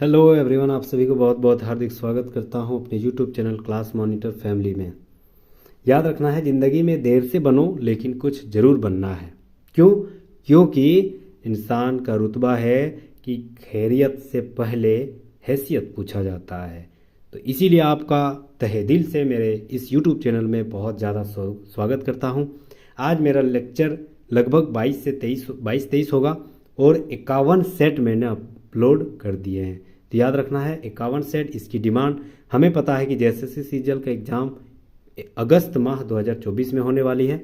Hello everyone, आप सभी को बहुत बहुत हार्दिक स्वागत करता हूं अपने YouTube channel class monitor family में। याद रखना है, ज़िंदगी में देर से बनो लेकिन कुछ ज़रूर बनना है। क्यों? क्योंकि इंसान का रुतबा है कि खैरियत से पहले हैसियत पूछा जाता है। तो इसीलिए आपका तहे दिल से मेरे इस यूट्यूब चैनल में बहुत ज़्यादा स्वागत करता हूँ। आज मेरा लेक्चर लगभग 22 होगा और 51 सेट मैंने अपलोड कर दिए हैं। तो याद रखना है 51 सेट। इसकी डिमांड हमें पता है कि जेएसएससी सीजीएल का एग्ज़ाम अगस्त माह 2024 में होने वाली है।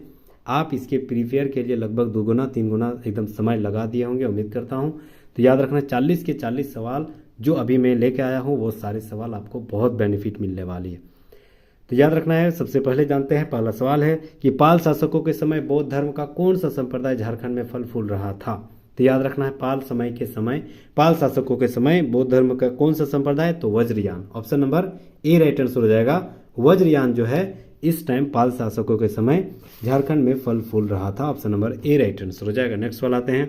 आप इसके प्रिपेयर के लिए लगभग 2 गुना 3 गुना एकदम समय लगा दिए होंगे, उम्मीद करता हूं। तो याद रखना 40 के 40 सवाल जो अभी मैं लेके आया हूं वो सारे सवाल आपको बहुत बेनिफिट मिलने वाली है। तो याद रखना है, सबसे पहले जानते हैं। पहला सवाल है कि पाल शासकों के समय बौद्ध धर्म का कौन सा संप्रदाय झारखंड में फल फूल रहा था। तो याद रखना है, पाल शासकों के समय बौद्ध धर्म का कौन सा संप्रदाय, तो Vajrayana. Option number A right answer हो जाएगा। वज्रयान जो है इस टाइम पाल शासकों के समय झारखंड में फल फूल रहा था। Option number A right answer हो जाएगा। नेक्स्ट सवाल आते हैं।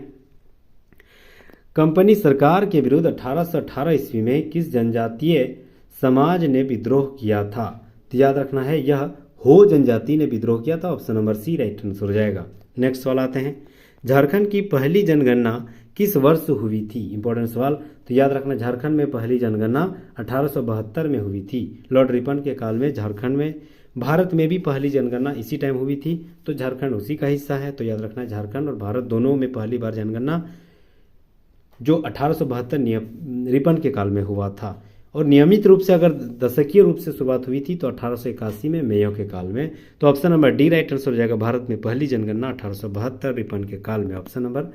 कंपनी सरकार के विरुद्ध 1818 ईस्वी में किस जनजातीय समाज ने विद्रोह किया था। तो याद रखना है, यह हो जनजाति ने विद्रोह किया था। Option number C right answer हो जाएगा। नेक्स्ट सवाल आते हैं। झारखंड की पहली जनगणना किस वर्ष हुई थी। इंपॉर्टेंट सवाल। तो याद रखना, झारखंड में पहली जनगणना 1872 में हुई थी। लॉर्ड रिपन के काल में झारखंड में, भारत में भी पहली जनगणना इसी टाइम हुई थी, तो झारखंड उसी का हिस्सा है। तो याद रखना, झारखंड और भारत दोनों में पहली बार जनगणना जो 1872 रिपन के काल में हुआ था। और नियमित रूप से अगर दशकीय रूप से शुरुआत हुई थी तो 1881 में मेयो के काल में। तो option number D right answer हो जाएगा। भारत में पहली जनगणना 1872 रिपन के काल में। Option number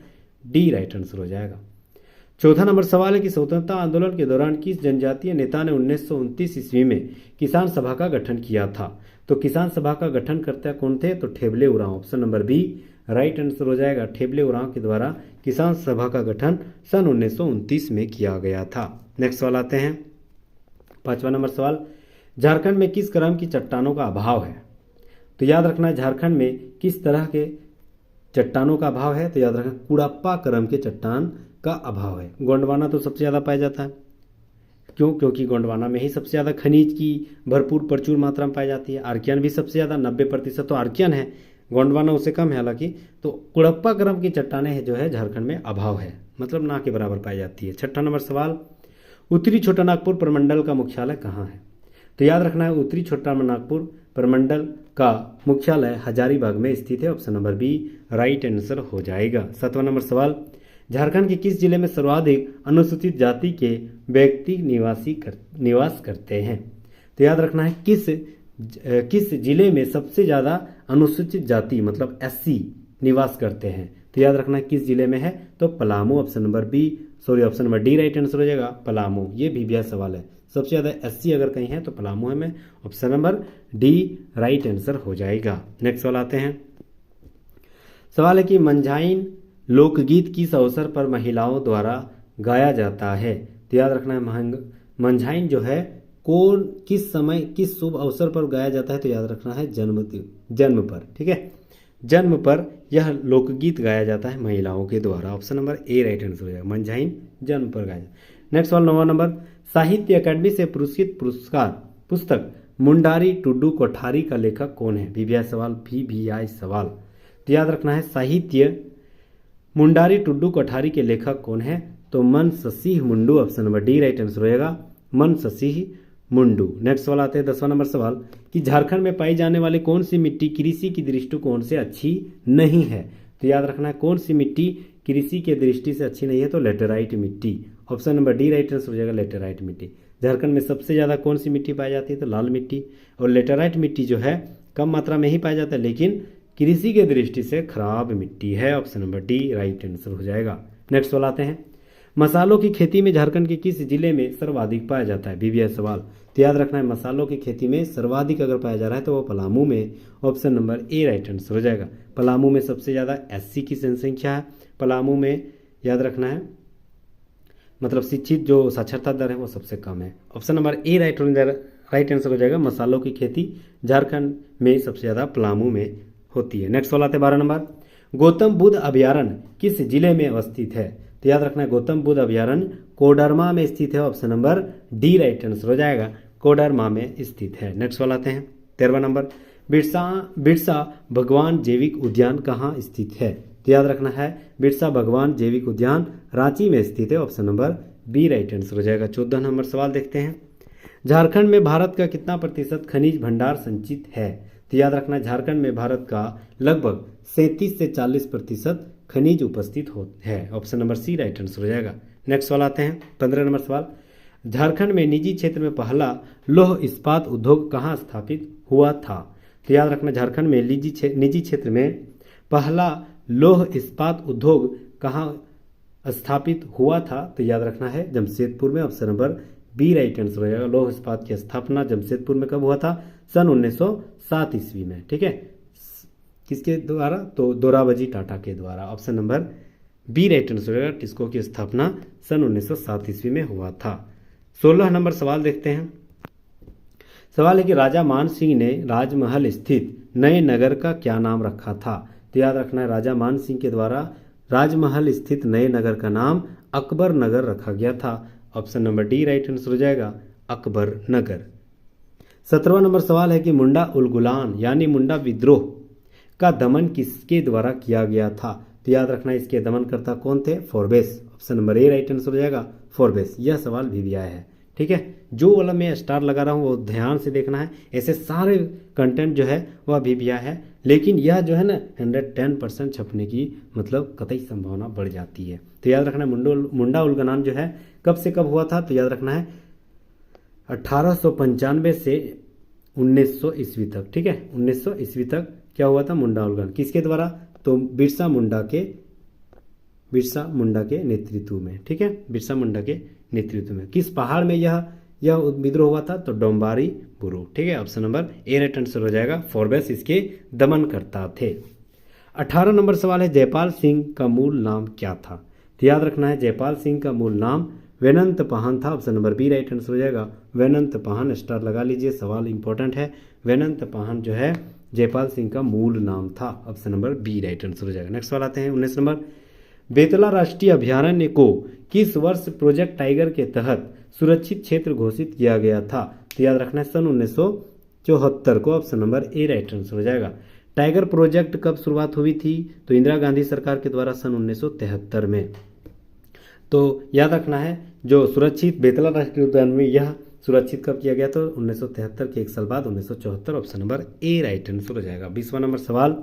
D right answer हो जाएगा। चौथा नंबर सवाल है कि स्वतंत्रता आंदोलन के दौरान किस जनजातीय नेता ने 1929 ईस्वी में किसान सभा का गठन किया था। तो किसान सभा का गठन करता कौन थे, तो Theble Oraon. Option number B right answer हो जाएगा। ठेबले उरांव के द्वारा किसान सभा का गठन सन 1929 में किया गया था। नेक्स्ट सवाल आते हैं। पांचवा नंबर सवाल, झारखंड में किस क्रम की चट्टानों का अभाव है। तो याद रखना है, झारखंड में किस तरह के चट्टानों का अभाव है। तो याद रखना, कुड़प्पा क्रम के चट्टान का अभाव है। गोंडवाना तो सबसे ज़्यादा पाया जाता है। क्यों? क्योंकि गोंडवाना में ही सबसे ज़्यादा खनिज की प्रचुर मात्रा में पाई जाती है। आर्कियन भी सबसे ज़्यादा 90% तो आर्कियन है, गोंडवाना उससे कम है हालांकि। तो कुड़प्पा क्रम की चट्टानें जो है झारखंड में अभाव है, मतलब ना के बराबर पाई जाती है। छठा नंबर सवाल, उत्तरी छोटा नागपुर प्रमंडल का मुख्यालय कहाँ है। तो याद रखना है, उत्तरी छोटा नागपुर प्रमंडल का मुख्यालय हजारीबाग में स्थित है। Option number B right answer हो जाएगा। सातवां नंबर सवाल, झारखंड के किस जिले में सर्वाधिक अनुसूचित जाति के व्यक्ति निवास करते हैं। तो याद रखना है, किस जिले में सबसे ज़्यादा अनुसूचित जाति मतलब एससी निवास करते हैं। तो याद रखना है किस जिले में है, तो Palamu. Option number D right answer हो जाएगा। पलामू, ये भी सवाल है, सबसे ज़्यादा एससी अगर कहीं है तो पलामू है में। Option number D right answer हो जाएगा। नेक्स्ट सवाल आते हैं। सवाल है कि मंझाइन लोकगीत किस अवसर पर महिलाओं द्वारा गाया जाता है। तो याद रखना है, मंझाइन जो है किस समय किस शुभ अवसर पर गाया जाता है। तो याद रखना है जन्म पर, ठीक है, जन्म पर यह लोकगीत गाया जाता है महिलाओं के द्वारा। Option number A right answer हो जाएगा। मंझाइन जन्म पर गाया जाता है। नेक्स्ट सवाल 9वां नंबर, साहित्य अकादमी से पुरस्कृत पुस्तक मुंडारी टुडू कोठारी का लेखक कौन है। भी सवाल। तो याद रखना है, साहित्य मुंडारी टुडू कोठारी के लेखक कौन है, तो मन ससीह मुंडू। Option number D right answer हो जाएगा। मन ससीह मुंडू। नेक्स्ट सवाल आते हैं 10वां नंबर सवाल कि झारखंड में पाई जाने वाली कौन सी मिट्टी कृषि की दृष्टिकोण से अच्छी नहीं है। तो याद रखना है, कौन सी मिट्टी कृषि के दृष्टि से अच्छी नहीं है, तो लेटेराइट मिट्टी। Option number D right answer हो जाएगा। लेटेराइट मिट्टी। झारखंड में सबसे ज़्यादा कौन सी मिट्टी पाई जाती है, तो लाल मिट्टी। और लेटेराइट मिट्टी जो है कम मात्रा में ही पाया जाता है, लेकिन कृषि के दृष्टि से खराब मिट्टी है। Option number D right answer हो जाएगा। नेक्स्ट सवाल आते हैं। मसालों की खेती में झारखंड के किस जिले में सर्वाधिक पाया जाता है। भी सवाल। तो याद रखना है, मसालों की खेती में सर्वाधिक अगर पाया जा रहा है तो वो पलामू में। Option number A right answer हो जाएगा। पलामू में सबसे ज़्यादा एससी की जनसंख्या है। पलामू में याद रखना है, मतलब शिक्षित जो साक्षरता दर है वो सबसे कम है। Option number A right answer हो जाएगा। मसालों की खेती झारखंड में सबसे ज़्यादा पलामू में होती है। नेक्स्ट सवाल आते हैं 12 नंबर, गौतम बुद्ध अभयारण्य किस जिले में अवस्थित है। तो याद रखना है गौतम बुद्ध अभयारण्य कोडरमा में स्थित है, option number D right answer हो जाएगा, कोडरमा में स्थित है। नेक्स्ट वाला आते हैं 13वां नंबर, बिरसा भगवान जैविक उद्यान कहाँ स्थित है? तो याद रखना है बिरसा भगवान जैविक उद्यान रांची में स्थित है, option number B right answer हो जाएगा। 14 नंबर सवाल देखते हैं, झारखंड में भारत का कितना प्रतिशत खनिज भंडार संचित है? तो याद रखना झारखंड में भारत का लगभग 37 से 40% खनिज उपस्थित है, option number C right answer हो जाएगा। नेक्स्ट सवाल आते हैं 15 नंबर सवाल, झारखंड में निजी क्षेत्र में पहला लौह इस्पात उद्योग कहाँ स्थापित हुआ था? तो याद रखना झारखंड में निजी क्षेत्र में पहला लौह इस्पात उद्योग कहाँ स्थापित हुआ था? तो याद रखना है जमशेदपुर में, option number B right answer हो जाएगा। लौह इस्पात की स्थापना जमशेदपुर में कब हुआ था? सन 1907 ईस्वी में, ठीक है। किसके द्वारा? तो दोराबजी टाटा के द्वारा, option number B right answer हो जाएगा। टिस्को की स्थापना सन 1907 ईस्वी में हुआ था। 16 नंबर सवाल देखते हैं, सवाल है कि राजा मान सिंह ने राजमहल स्थित नए नगर का क्या नाम रखा था? तो याद रखना है राजा मान सिंह के द्वारा राजमहल स्थित नए नगर का नाम अकबर नगर रखा गया था, option number D right answer हो जाएगा, अकबर नगर। 17वां नंबर सवाल है कि मुंडा उलगुलान यानी मुंडा विद्रोह का दमन किसके द्वारा किया गया था? तो याद रखना इसके दमनकर्ता कौन थे? Forbes, option number A right answer हो जाएगा, फोर्बेस। यह सवाल भी आया है, ठीक है। जो वाला मैं स्टार लगा रहा हूँ वो ध्यान से देखना है, ऐसे सारे कंटेंट जो है वह भी आया है, लेकिन यह जो है ना 110% छपने की मतलब कतई संभावना बढ़ जाती है। तो याद रखना मुंडा उलगुलान जो है कब से कब हुआ था? तो याद रखना है 1895 से 1900 ईस्वी तक, ठीक है। 1900 ईस्वी तक क्या हुआ था? मुंडा उलगुलान। किसके द्वारा? तो बिरसा मुंडा के नेतृत्व में, ठीक है, बिरसा मुंडा के नेतृत्व में। किस पहाड़ में यह विद्रोह हुआ था? तो डोम्बारी बुरु, ठीक है, option number A right answer हो जाएगा। फोर्बेस इसके दमनकर्ता थे। 18 नंबर सवाल है जयपाल सिंह का मूल नाम क्या था? तो याद रखना है जयपाल सिंह का मूल नाम वेनंत पहान था, option number B right answer हो जाएगा, वेनंत पहान। स्टार लगा लीजिए, सवाल इंपॉर्टेंट है। वेनंत पहान जो है जयपाल सिंह का मूल नाम था, option number B right answer हो जाएगा। नेक्स्ट सवाल आते हैं 19 नंबर, बेतला राष्ट्रीय अभयारण्य को किस वर्ष प्रोजेक्ट टाइगर के तहत सुरक्षित क्षेत्र घोषित किया गया था? तो याद रखना है सन 1974 को, option number A right answer हो जाएगा। टाइगर प्रोजेक्ट कब शुरुआत हुई थी? तो इंदिरा गांधी सरकार के द्वारा सन 1973 में। तो याद रखना है जो सुरक्षित बेतला राष्ट्रीय उद्यान में यह सुरक्षित कब किया गया? तो 1973 के एक साल बाद 1974, option number A right answer हो जाएगा। 20वां नंबर सवाल,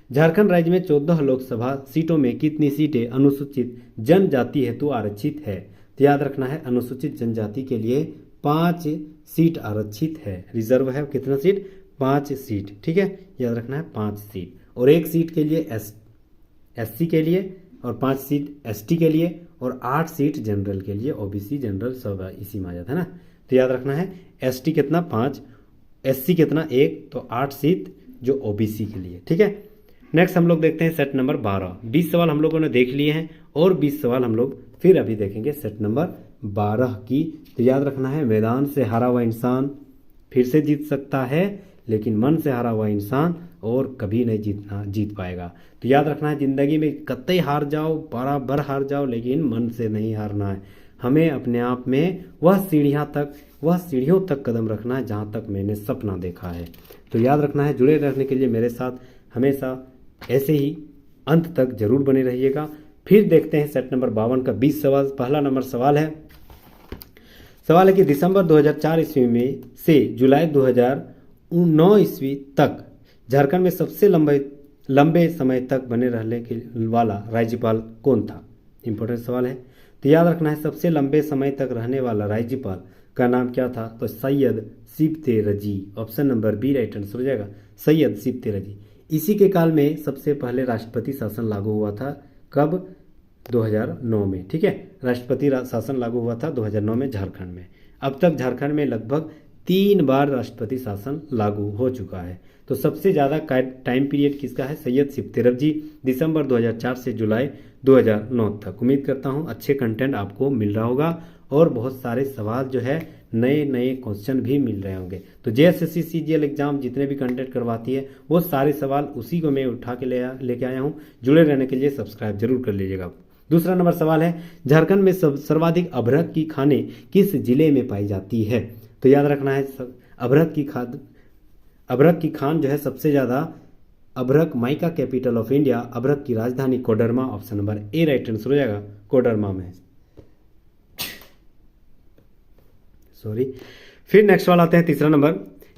झारखंड राज्य में 14 लोकसभा सीटों में कितनी सीटें अनुसूचित जनजाति हेतु आरक्षित है? तो याद रखना है अनुसूचित जनजाति के लिए 5 सीट आरक्षित है, रिजर्व है। कितना सीट? 5 सीट, ठीक है, याद रखना है 5 सीट। और 1 सीट के लिए एससी के लिए, और 5 सीट एसटी के लिए, और 8 सीट जनरल के लिए। ओबीसी जनरल सब इसी में आ जाता है ना। तो याद रखना है एसटी कितना? 5, एससी कितना? 1, तो 8 सीट जो ओबीसी के लिए, ठीक है। नेक्स्ट हम लोग देखते हैं सेट नंबर 12। 20 सवाल हम लोगों ने देख लिए हैं और 20 सवाल हम लोग फिर अभी देखेंगे सेट नंबर 12 की। तो याद रखना है मैदान से हारा हुआ इंसान फिर से जीत सकता है, लेकिन मन से हारा हुआ इंसान और कभी नहीं जीत पाएगा। तो याद रखना है जिंदगी में कतई हार जाओ, बराबर हार जाओ, लेकिन मन से नहीं हारना है। हमें अपने आप में वह सीढ़ियों तक कदम रखना है जहाँ तक मैंने सपना देखा है। तो याद रखना है जुड़े रहने के लिए मेरे साथ हमेशा ऐसे ही अंत तक जरूर बने रहिएगा। फिर देखते हैं सेट नंबर 52 का 20 सवाल। पहला नंबर सवाल है कि दिसंबर 2004 ईस्वी में से जुलाई 2009 ईस्वी तक झारखंड में सबसे लंबे समय तक बने रहने के वाला राज्यपाल कौन था? इंपॉर्टेंट सवाल है। तो याद रखना है सबसे लंबे समय तक रहने वाला राज्यपाल का नाम क्या था? तो Syed Sibte Razi, option number B right answer हो जाएगा, सैयद सिबते रजी। इसी के काल में सबसे पहले राष्ट्रपति शासन लागू हुआ था, कब? 2009 में, ठीक है। राष्ट्रपति शासन लागू हुआ था 2009 में झारखंड में। अब तक झारखंड में लगभग 3 बार राष्ट्रपति शासन लागू हो चुका है। तो सबसे ज़्यादा टाइम पीरियड किसका है? सैयद सिबते रजी, दिसंबर 2004 से जुलाई 2009 तक। उम्मीद करता हूँ अच्छे कंटेंट आपको मिल रहा होगा और बहुत सारे सवाल जो है नए क्वेश्चन भी मिल रहे होंगे। तो जेएसएससी सीजीएल एग्जाम जितने भी कंटेंट करवाती है वो सारे सवाल उसी को मैं उठा के लेके आया हूँ। जुड़े रहने के लिए सब्सक्राइब जरूर कर लीजिएगा। दूसरा नंबर सवाल है, झारखंड में सर्वाधिक अभ्रक की खाने किस जिले में पाई जाती है? तो याद रखना है अभ्रक की खान जो है सबसे ज्यादा अभ्रक माइका कैपिटल ऑफ इंडिया, अभ्रक की राजधानी Koderma, option number A right answer हो जाएगा, कोडरमा में। सॉरी। फिर नेक्स्ट वाला आते हैं तीसरा नंबर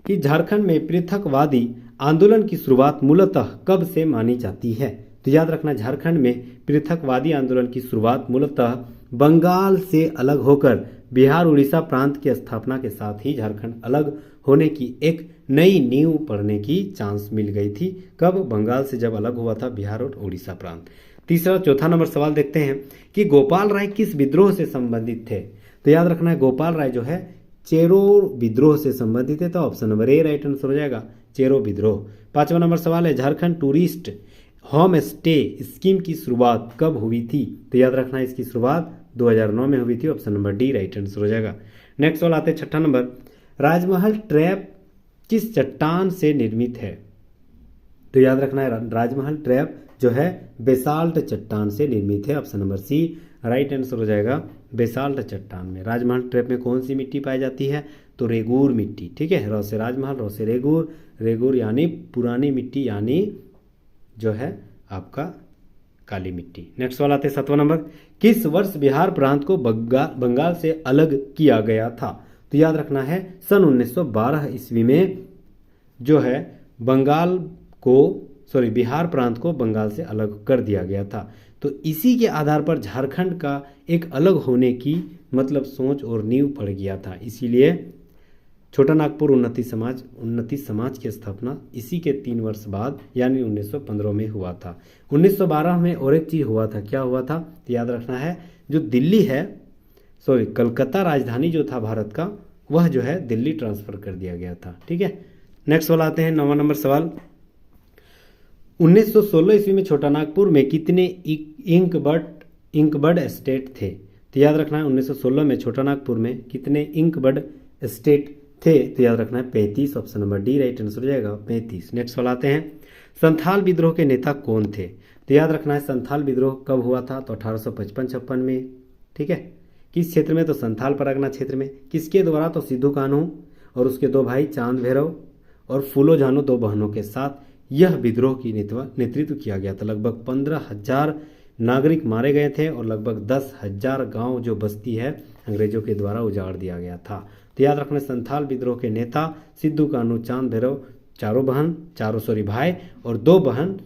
कि झारखंड में पृथकवादी आंदोलन की शुरुआत मूलतः कब से मानी जाती है? तो याद रखना, झारखंड में पृथकवादी आंदोलन की शुरुआत मूलतः बंगाल से अलग होकर बिहार उड़ीसा प्रांत की स्थापना के साथ ही झारखंड अलग होने की एक नई नींव पड़ने की चांस मिल गई थी। कब? बंगाल से जब अलग हुआ था बिहार और उड़ीसा प्रांत। तीसरा चौथा नंबर सवाल देखते हैं कि गोपाल राय किस विद्रोह से संबंधित थे? तो याद रखना है गोपाल राय जो है चेरो विद्रोह से संबंधित है, तो option number A right answer हो जाएगा, चेरो विद्रोह। पांचवा नंबर सवाल है, Jharkhand tourist home stay scheme की शुरुआत कब हुई थी? तो याद रखना है इसकी शुरुआत 2009 में हुई थी, option number D right answer हो जाएगा। नेक्स्ट वाला आते हैं छठा नंबर, राजमहल ट्रैप किस चट्टान से निर्मित है? तो याद रखना है राजमहल ट्रैप जो है बेसाल्ट चट्टान से निर्मित है, option number C right answer हो जाएगा, बेसाल्ट चट्टान में। राजमहल ट्रैप में कौन सी मिट्टी पाई जाती है? तो रेगूर मिट्टी, ठीक है, रौ से राजमहल, रौ से रेगूर, रेगूर यानी पुरानी मिट्टी यानी जो है आपका काली मिट्टी। नेक्स्ट वाला आते हैं सातवां नंबर, किस वर्ष बिहार प्रांत को बंगाल से अलग किया गया था? तो याद रखना है सन 1912 ईस्वी में जो है बिहार प्रांत को बंगाल से अलग कर दिया गया था। तो इसी के आधार पर झारखंड का एक अलग होने की मतलब सोच और नींव पड़ गया था। इसीलिए छोटा नागपुर उन्नति समाज की स्थापना इसी के 3 वर्ष बाद यानी 1915 में हुआ था। 1912 में और एक चीज हुआ था, क्या हुआ था? तो याद रखना है जो दिल्ली है कलकत्ता राजधानी जो था भारत का, वह जो है दिल्ली ट्रांसफर कर दिया गया था, ठीक है। नेक्स्ट वाला आते हैं 9वां नंबर सवाल, 1916 ईस्वी में छोटा नागपुर में कितने इंकबर्ड एस्टेट थे? तो याद रखना है 1916 में छोटा नागपुर में कितने इंकबर्ड एस्टेट थे? तो याद रखना है 35, option number D right answer हो जाएगा 35। नेक्स्ट वाला आते हैं, संथाल विद्रोह के नेता कौन थे? तो याद रखना है संथाल विद्रोह कब हुआ था? तो 1855-56 में, ठीक है। किस क्षेत्र में? तो संथाल परगना क्षेत्र में। किसके द्वारा? तो सिद्धू कान्हू और उसके 2 भाई चांद भैरव और फूलो झानो 2 बहनों के साथ यह विद्रोह की नेतृत्व किया गया था। लगभग 15,000 नागरिक मारे गए थे और लगभग 10,000 गांव जो बस्ती है अंग्रेजों के द्वारा उजाड़ दिया गया था। तो याद रखना संथाल विद्रोह के नेता सिद्धू कान्हू, चांद भैरव, चारों भाई और 2 बहन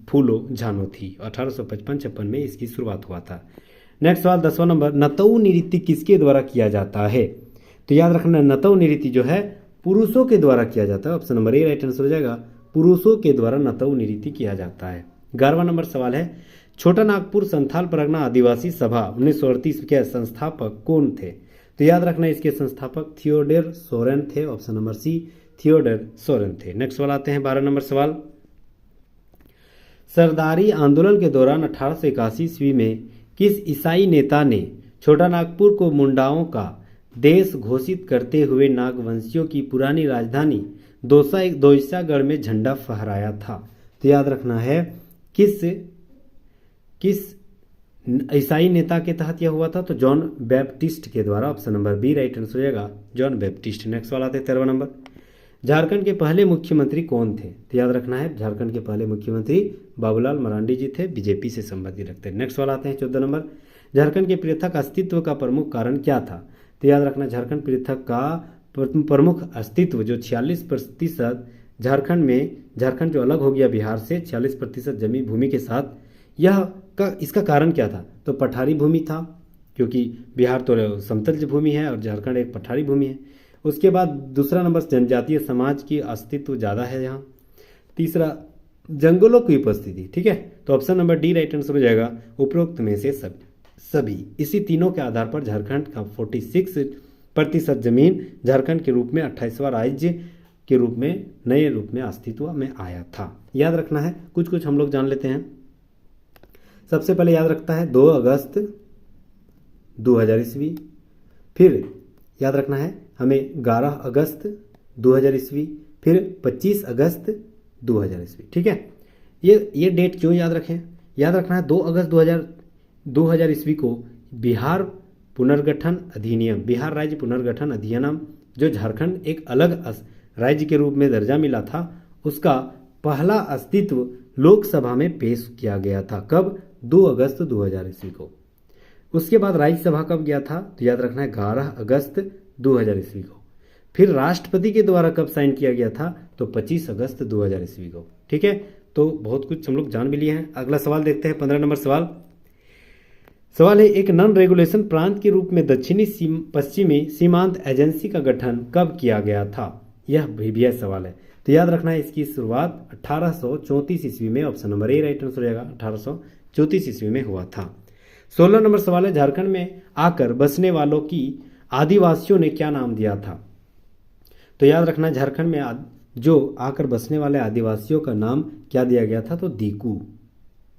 फूलो झानो थी। 1855-56 में इसकी शुरुआत हुआ था। नेक्स्ट सवाल 10वां नंबर, नतऊ नृत्य किसके द्वारा किया जाता है? तो याद रखना नतऊ नृत्य जो है पुरुषों के द्वारा किया जाता है, option number A right answer हो जाएगा, पुरुषों के द्वारा नतऊ नृत्य किया जाता है। 11वां नंबर सवाल है, छोटा नागपुर संथाल परगना आदिवासी सभा 1938 के संस्थापक कौन थे? तो याद रखना इसके संस्थापक थियोडोर सोरेन थे, option number C Theodore Soren थे। नेक्स्ट वाला आते हैं 12 नंबर सवाल, सरदारी आंदोलन के दौरान 1881 ईस्वी में किस ईसाई नेता ने छोटा नागपुर को मुंडाओं का देश घोषित करते हुए नागवंशियों की पुरानी राजधानी दोसागढ़ में झंडा फहराया था? तो याद रखना है किस ईसाई नेता के तहत यह हुआ था? तो जॉन बैप्टिस्ट के द्वारा, option number B right answer हो जाएगा, जॉन बैप्टिस्ट। नेक्स्ट वाला आते हैं 13वां नंबर, झारखंड के पहले मुख्यमंत्री कौन थे? तो याद रखना है झारखंड के पहले मुख्यमंत्री बाबूलाल मरांडी जी थे, बीजेपी से संबंधित रखते हैं। नेक्स्ट वाला आते हैं 14 नंबर, झारखंड के पृथक अस्तित्व का प्रमुख कारण क्या था? तो याद रखना झारखंड पृथक का प्रमुख अस्तित्व जो 46% झारखंड जो अलग हो गया बिहार से 46% जमीन भूमि के साथ, इसका कारण क्या था? तो पठारी भूमि था, क्योंकि बिहार तो समतल भूमि है और झारखंड एक पठारी भूमि है। उसके बाद दूसरा नंबर जनजातीय समाज की अस्तित्व ज़्यादा है यहाँ। तीसरा जंगलों की उपस्थिति, ठीक है। तो option number D right answer हो जाएगा, उपरोक्त में से सभी। इसी तीनों के आधार पर झारखंड का 46% जमीन झारखंड के रूप में 28वां राज्य के रूप में नए रूप में अस्तित्व में आया था। याद रखना है कुछ हम लोग जान लेते हैं। सबसे पहले याद रखता है 2 अगस्त 2000 ईस्वी, फिर याद रखना है हमें 11 अगस्त 2000 ईस्वी, फिर 25 अगस्त 2000 ईस्वी, ठीक है। ये डेट क्यों याद रखें? याद रखना है 2 अगस्त 2000 2000 ईस्वी को बिहार पुनर्गठन अधिनियम, बिहार राज्य पुनर्गठन अधिनियम, जो झारखंड एक अलग राज्य के रूप में दर्जा मिला था, उसका पहला अस्तित्व लोकसभा में पेश किया गया था। कब? 2 अगस्त 2000 ईस्वी को। उसके बाद राज्यसभा कब गया था? तो याद रखना है 11 अगस्त 2000 ईस्वी को। फिर राष्ट्रपति के द्वारा कब साइन किया गया था? तो 25 अगस्त 2000 ईस्वी को। ठीक है, तो बहुत कुछ हम लोग जान भी लिए हैं। अगला सवाल देखते हैं, 15 नंबर सवाल। सवाल है, एक नॉन रेगुलेशन प्रांत के रूप में दक्षिणी पश्चिमी सीमांत एजेंसी का गठन कब किया गया था? यह भी सवाल है, तो याद रखना है इसकी शुरुआत 1834 ईस्वी में, option number A right answer हो जाएगा, 1834 ईस्वी में हुआ था। 16 नंबर सवाल है, झारखंड में आकर बसने वालों की आदिवासियों ने क्या नाम दिया था? तो याद रखना है झारखंड में जो आकर बसने वाले आदिवासियों का नाम क्या दिया गया था? तो दीकू।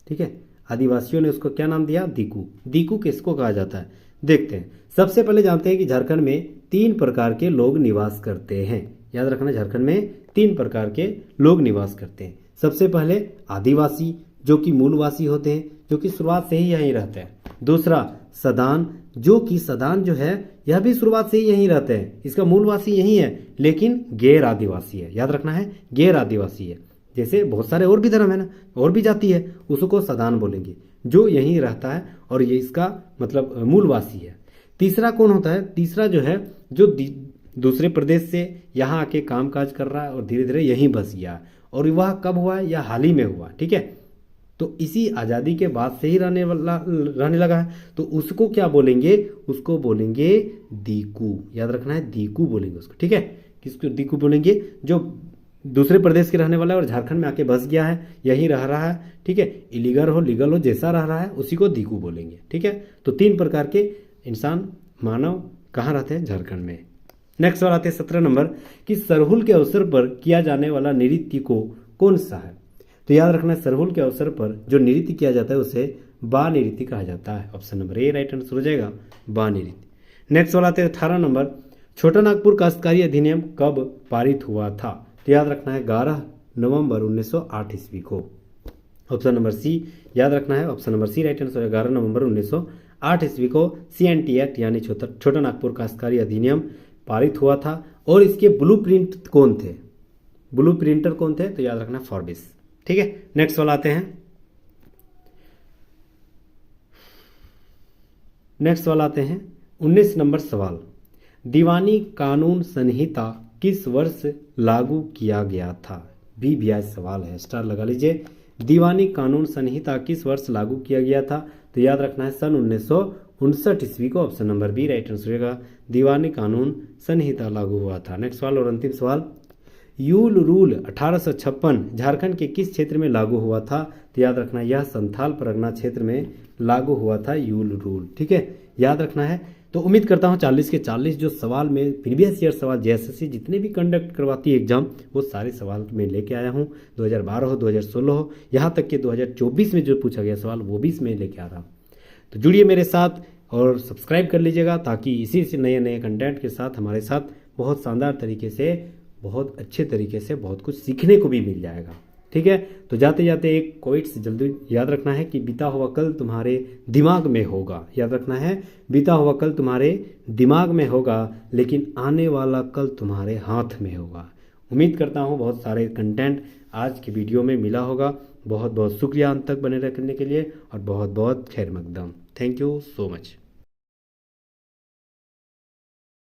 ठीक है, आदिवासियों ने उसको क्या नाम दिया? दीकू। दीकू किसको कहा जाता है? देखते हैं। सबसे पहले जानते हैं कि झारखंड में 3 प्रकार के लोग निवास करते हैं। याद रखना, झारखंड में 3 प्रकार के लोग निवास करते हैं। सबसे पहले आदिवासी, जो कि मूलवासी होते हैं, जो कि शुरुआत से ही यहीं रहते हैं। दूसरा सदान, जो कि सदान जो है यह भी शुरुआत से ही यहीं रहते हैं, इसका मूलवासी यही है, लेकिन गैर आदिवासी है। याद रखना है गैर आदिवासी है। जैसे बहुत सारे और भी धर्म है ना, और भी जाति है, उसको सदान बोलेंगे, जो यहीं रहता है और ये इसका मतलब मूलवासी है। तीसरा कौन होता है? तीसरा जो है, जो दूसरे प्रदेश से यहाँ आके काम काज कर रहा है और धीरे धीरे यहीं बस गया, और वह कब हुआ है? यह हाल ही में हुआ। ठीक है, तो इसी आज़ादी के बाद से ही रहने लगा है, तो उसको क्या बोलेंगे? उसको बोलेंगे दीकू। याद रखना है दीकू बोलेंगे उसको। ठीक है, किसको दीकू बोलेंगे? जो दूसरे प्रदेश के रहने वाला है और झारखंड में आके बस गया है, यहीं रह रहा है। ठीक है, इलीगल हो लीगल हो, जैसा रह रहा है उसी को दीकू बोलेंगे। ठीक है, तो 3 प्रकार के इंसान मानव कहाँ रहते हैं? झारखंड में। नेक्स्ट सवाल आते हैं 17 नंबर कि सरहुल के अवसर पर किया जाने वाला नृत्य को कौन सा है? तो याद रखना, सरहुल के अवसर पर जो नृत्य किया जाता है उसे बा नृत्य कहा जाता है। Option number A right answer हो जाएगा, बा नृत्य। नेक्स्ट सवाल आते हैं 18 नंबर, छोटा नागपुर काश्तकारी अधिनियम कब पारित हुआ था? तो याद रखना है 11 नवंबर 1908 ईस्वी को। ऑप्शन नंबर सी याद रखना है, option number C right answer है, 11 नवंबर 1908 ईस्वी को CNT एक्ट यानी छोटा नागपुर काश्तकारी अधिनियम पारित हुआ था। और इसके ब्लूप्रिंट कौन थे? ब्लूप्रिंटर कौन थे? तो याद रखना फॉरबिस। ठीक है, नेक्स्ट सवाल आते हैं। नेक्स्ट सवाल आते हैं 19 नंबर सवाल, दीवानी कानून संहिता किस वर्ष लागू किया गया था? BBI सवाल है, स्टार लगा लीजिए। दीवानी कानून संहिता किस वर्ष लागू किया गया था? तो याद रखना है सन 1959 ईस्वी को। Option number B right answer होगा, दीवानी कानून संहिता लागू हुआ था। नेक्स्ट सवाल और अंतिम सवाल, यूल रूल 1856 झारखंड के किस क्षेत्र में लागू हुआ था? तो याद रखना यह संथाल परगना क्षेत्र में लागू हुआ था यूल रूल। ठीक है, याद रखना है। तो उम्मीद करता हूँ 40 के 40 जो सवाल में प्रीवियस ईयर सवाल JSSC जितने भी कंडक्ट करवाती है एग्जाम, वो सारे सवाल में लेके आया हूँ। 2012 हो, 2016 हो, यहाँ तक कि 2024 में जो पूछा गया सवाल वो भी इसमें लेके आ रहा हूँ। तो जुड़िए मेरे साथ और सब्सक्राइब कर लीजिएगा, ताकि इसी से नए नए कंटेंट के साथ हमारे साथ बहुत शानदार तरीके से, बहुत अच्छे तरीके से बहुत कुछ सीखने को भी मिल जाएगा। ठीक है, तो जाते जाते एक क्वोट्स जल्दी याद रखना है कि बीता हुआ कल तुम्हारे दिमाग में होगा। याद रखना है, बीता हुआ कल तुम्हारे दिमाग में होगा, लेकिन आने वाला कल तुम्हारे हाथ में होगा। उम्मीद करता हूँ बहुत सारे कंटेंट आज के वीडियो में मिला होगा। बहुत बहुत शुक्रिया अंत तक बने रहने के लिए, और बहुत बहुत खैर मकदम। Thank you so much.